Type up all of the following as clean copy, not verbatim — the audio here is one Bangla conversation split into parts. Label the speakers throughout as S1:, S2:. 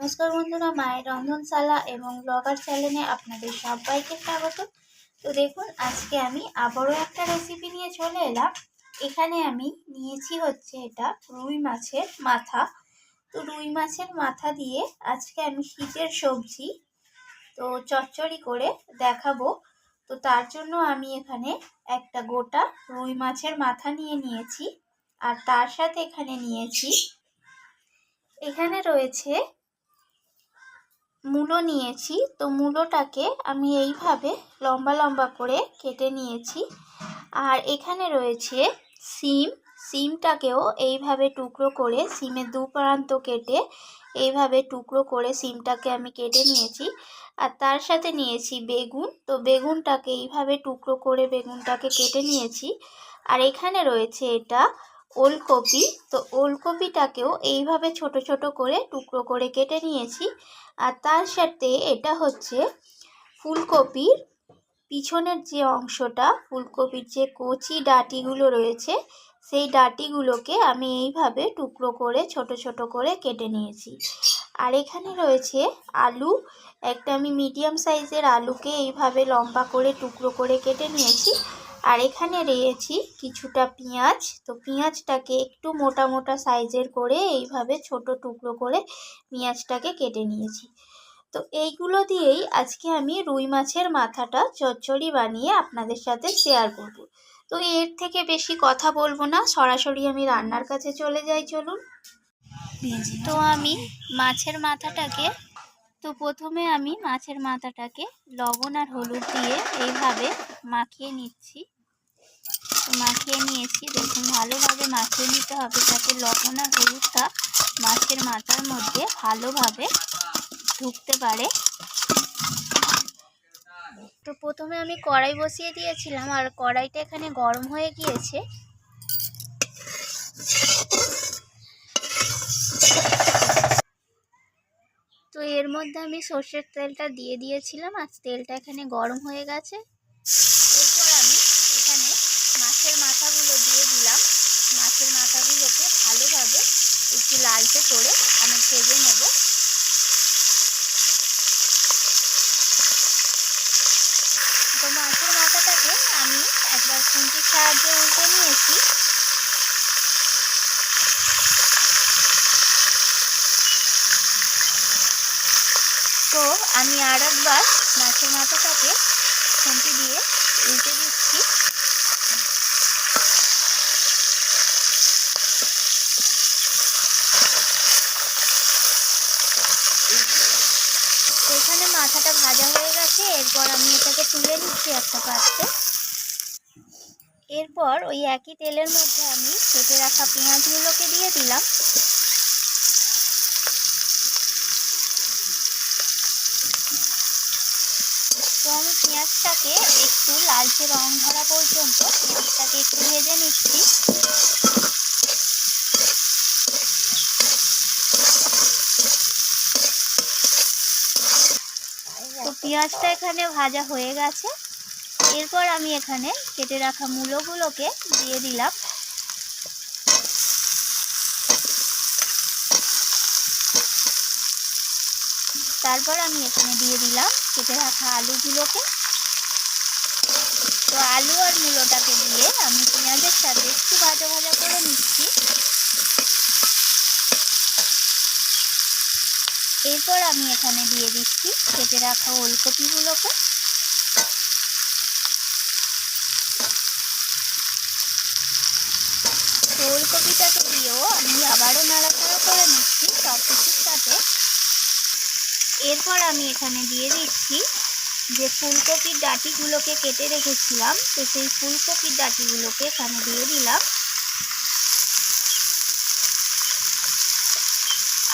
S1: নমস্কার বন্ধুরা, মায়ের রন্ধনশালা এবং ব্লগার চ্যানেলে আপনাদের সবাইকে স্বাগত। তো দেখুন, আজকে আমি আবারও একটা রেসিপি নিয়ে চলে এলাম। এখানে আমি নিয়েছি হচ্ছে এটা রুই মাছের মাথা। তো রুই মাছের মাথা দিয়ে আজকে আমি শীতের সবজি তো চচ্চড়ি করে দেখাবো। তো তার জন্য আমি এখানে একটা গোটা রুই মাছের মাথা নিয়েছি, আর তার সাথে এখানে রয়েছে মূলো নিয়েছি। তো মূলোটাকে আমি এইভাবে লম্বা লম্বা করে কেটে নিয়েছি। আর এখানে রয়েছে সিমটাকেও এইভাবে টুকরো করে, সিমের দু প্রান্ত কেটে এইভাবে টুকরো করে সিমটাকে আমি কেটে নিয়েছি। আর তার সাথে নিয়েছি বেগুন। তো বেগুনটাকে এইভাবে টুকরো করে বেগুনটাকে কেটে নিয়েছি। আর এখানে রয়েছে এটা ওলকপি। তো ওলকপিটাকেও এইভাবে ছোট ছোট করে টুকরো করে কেটে নিয়েছি। আর তার সাথে এটা হচ্ছে ফুলকপির পিছনের যে অংশটা, ফুলকপির যে কচি ডাঁটিগুলো রয়েছে, সেই ডাঁটিগুলোকে আমি এইভাবে টুকরো করে ছোট ছোট করে কেটে নিয়েছি। আর এখানে রয়েছে আলু। একটা আমি মিডিয়াম সাইজের আলুকে এইভাবে লম্বা করে টুকরো করে কেটে নিয়েছি। আর এখানে রয়েছে কিছুটা পেঁয়াজ। তো পেঁয়াজটাকে একটু মোটা মোটা সাইজের করে এইভাবে ছোট টুকরো করে পেঁয়াজটাকে কেটে নিয়েছি। তো এইগুলো দিয়েই আজকে আমি রুই মাছের মাথাটা চচ্চড়ি বানিয়ে আপনাদের সাথে শেয়ার করব। তো এর থেকে বেশি কথা বলবো না, সরাসরি আমি রান্নার কাছে চলে যাই, চলুন। তো আমি মাছের মাথাটাকে প্রথমে আমি মাছের মাথাটাকে লবণ আর হলুদ দিয়ে এইভাবে মাখিয়ে নিচ্ছি। তো মাখিয়ে নিয়েছি, দেখুন ভালোভাবে মাখিয়ে নিতে হবে যাতে লবণ আর হলুদটা মাছের মাথার মধ্যে ভালোভাবে ঢুকতে পারে। তো প্রথমে আমি কড়াই বসিয়ে দিয়েছিলাম, আর কড়াইটা এখানে গরম হয়ে গিয়েছে। তো এর মধ্যে আমি সর্ষের তেলটা দিয়ে দিয়েছিলাম, আর তেলটা এখানে গরম হয়ে গেছে। এরপর আমি এখানে মাছের মাথাগুলো দিয়ে দিলাম। মাছের মাথাগুলোকে ভালোভাবে একটু লালচে করে আমি ভেজে নেব। তো মাছের মাথাটাকে আমি একবার খুন্তির সাহায্যে উল্টে নিয়েছি। তো আমি আর একবার মাছের মাথাটাকে খুন্তি দিয়ে উল্টে দিচ্ছি। তো এখানে মাথাটা ভাজা হয়ে গেছে। এরপর আমি এটাকে তুলে নিচ্ছি একটা পাত্রে। এরপর ওই একই তেলের মধ্যে আমি কেটে রাখা পেঁয়াজগুলোকে দিয়ে দিলাম। তো আমি পেঁয়াজটাকে একটু লালচে রং ধরা পর্যন্ত পেঁয়াজটাকে একটু ভেজে নিচ্ছি। তো পেঁয়াজটা এখানে ভাজা হয়ে গেছে। এরপর আমি এখানে কেটে রাখা মূলোগুলোকে দিয়ে দিলাম। তারপর আমি এখানে দিয়ে দিলাম কেটে রাখা আলুগুলোকে। তো আলু আর মূলোটাকে দিয়ে আমি পেঁয়াজের সাথে একটু ভাজা ভাজা করে নিচ্ছি। এরপর আমি এখানে দিয়ে দিচ্ছি কেটে রাখা ওলকপিগুলোকে। তো ওলকপিটাকে দিয়েও আমি আবারও নাড়াচাড়া করে নিচ্ছি সব কিছুর সাথে। এরপর আমি এখানে দিয়ে দিচ্ছি যে ফুলকপির ডাঁটিগুলোকে কেটে রেখেছিলাম। তো সেই ফুলকপির ডাঁটিগুলোকে এখানে দিয়ে দিলাম,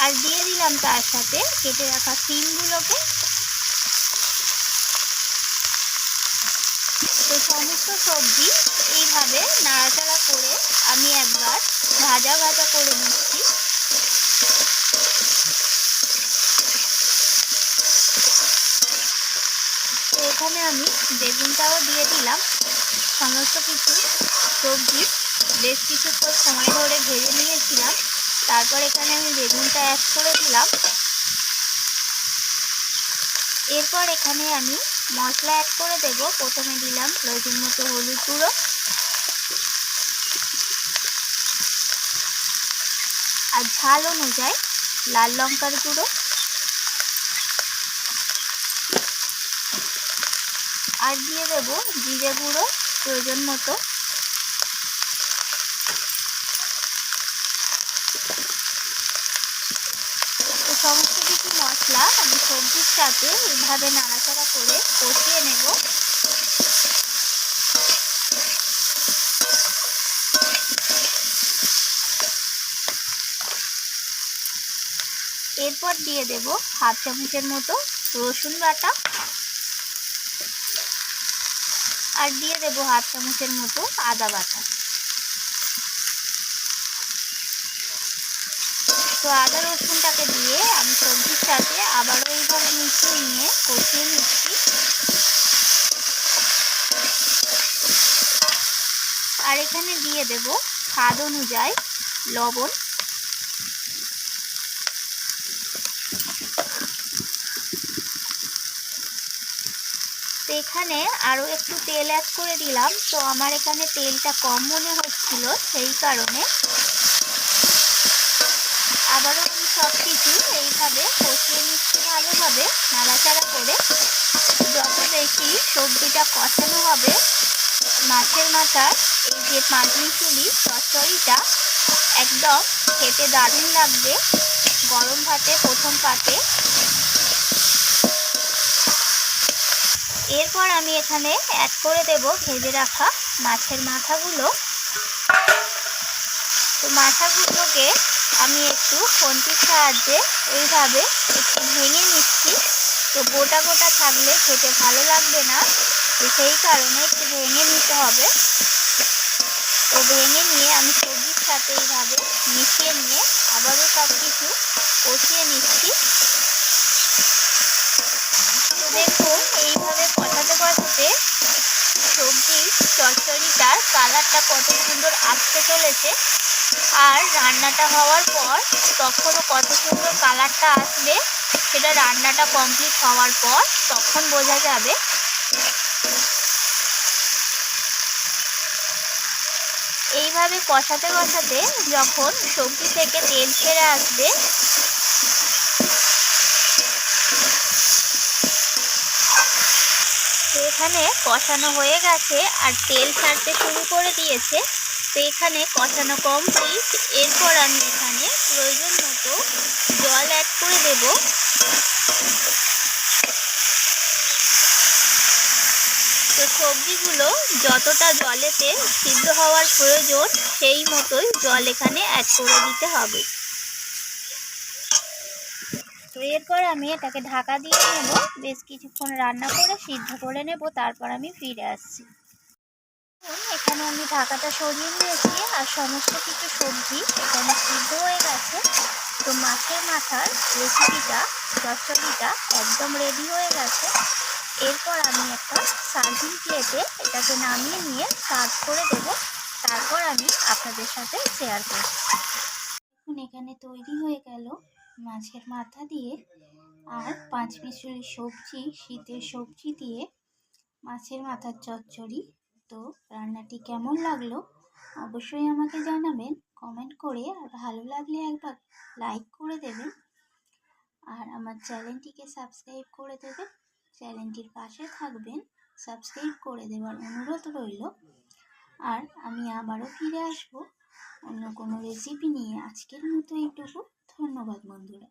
S1: আর দিয়ে দিলাম তার সাথে কেটে রাখা সিমগুলোকে। তো সমস্ত সবজি এইভাবে নাড়াচাড়া করে আমি একবার ভাজা ভাজা করে নিচ্ছি। তো এখানে আমি বেগুনটাও দিয়ে দিলাম। সমস্ত কিছু সবজি বেশ কিছুক্ষণ সময় ধরে ভেজে নিয়েছিলাম। তারপর এখানে আমি বেগুনটা অ্যাড করে দিলাম। এরপর এখানে আমি মশলা অ্যাড করে দেব। প্রথমে দিলাম প্রয়োজন মতো হলুদ গুঁড়ো, আর ঝাল অনুযায়ী লাল লঙ্কার গুঁড়ো, আর দিয়ে দেব জিরে গুঁড়ো প্রয়োজন মতো। তো সমস্ত কিছু মশলা আমি সবজির সাথে এইভাবে নাড়াচাড়া করে কষিয়ে নেব। এরপর দিয়ে দেব হাফ চামচের মতো রসুন বাটা, আর দিয়ে দেব হাফ চামচের মতো আদা বাটা। তো আদা রসুনটাকে দিয়ে আমি সবজির সাথে আবারও এইভাবে মিশিয়ে নিয়ে কষিয়ে নিচ্ছি। আর এখানে দিয়ে দেব স্বাদ অনুযায়ী লবণ। তো এখানে আরও একটু তেল অ্যাড করে দিলাম। তো আমার এখানে তেলটা কম মনে হচ্ছিল, সেই কারণে আবারও আমি সব কিছু এইভাবে কষিয়ে নিচ্ছি ভালোভাবে নাড়াচাড়া করে। যত বেশি সবজিটা কষানো হবে, মাছের মাথার এই যে পাঁচমিশালি চচ্চড়িটা একদম খেতে দারুণ লাগবে গরম ভাতে প্রথম পাতে। এরপর আমি এখানে অ্যাড করে দেব ভেজে রাখা মাছের মাথাগুলো। তো মাথাগুলোকে আমি একটু খুন্তির সাহায্যে এইভাবে একটু ভেঙে নিচ্ছি। তো গোটা গোটা থাকলে খেতে ভালো লাগবে না, তো সেই কারণে একটু ভেঙে নিতে হবে। তো ভেঙে নিয়ে আমি সবজির সাথে এইভাবে মিশিয়ে নিয়ে আবারও সব কিছু কষিয়ে নিচ্ছি। তো দেখুন এইভাবে কষাতে কষাতে সবজির চচ্চড়িটার কালারটা কত সুন্দর আসতে চলেছে। আর রান্নাটা হওয়ার পর তখনও কত সুন্দর কালারটা আসবে, সেটা রান্নাটা কমপ্লিট হওয়ার পর তখন বোঝা যাবে। এইভাবে কষাতে কষাতে যখন সবজি থেকে তেল ছেড়ে আসবে, তো এখানে কষানো হয়ে গেছে আর তেল ছাড়তে শুরু করে দিয়েছে। তো এখানে কষানো কমপ্লিট। এরপর আমি এখানে প্রয়োজন মতো জল অ্যাড করে দেব। তো সবজিগুলো যতটা জলেতে সিদ্ধ হওয়ার প্রয়োজন সেই মতোই জল এখানে অ্যাড করে দিতে হবে। তো এরপর আমি এটাকে ঢাকা দিয়ে নেব, বেশ কিছুক্ষণ রান্না করে সিদ্ধ করে নেব, তারপর আমি ফিরে আসছি। এখানে আমি ঢাকাটা সরিয়ে নিয়েছি আর সমস্ত কিছু সবজি এখানে সিদ্ধ হয়ে গেছে। তো মাছের মাথার রেসিপিটা চচ্চড়িটা একদম রেডি হয়ে গেছে। এরপর আমি একটা সার্ভিং প্লেটে এটাকে নামিয়ে নিয়ে সার্ভ করে দেব, তারপর আমি আপনাদের সাথে শেয়ার করব। এখন এখানে তৈরি হয়ে গেল মাছের মাথা দিয়ে আর পাঁচমিশালি সবজি, শীতের সবজি দিয়ে মাছের মাথার চচ্চড়ি। তো রান্নাটি কেমন লাগলো অবশ্যই আমাকে জানাবেন কমেন্ট করে, আর ভালো লাগলে একবার লাইক করে দেবেন, আর আমার চ্যানেলটিকে সাবস্ক্রাইব করে দেবেন। চ্যানেলটির পাশে থাকবেন, সাবস্ক্রাইব করে দেওয়ার অনুরোধ রইল। আর আমি আবারও ফিরে আসবো অন্য কোনো রেসিপি নিয়ে। আজকের মতো এইটুকু। ধন্যবাদ বন্ধুরা।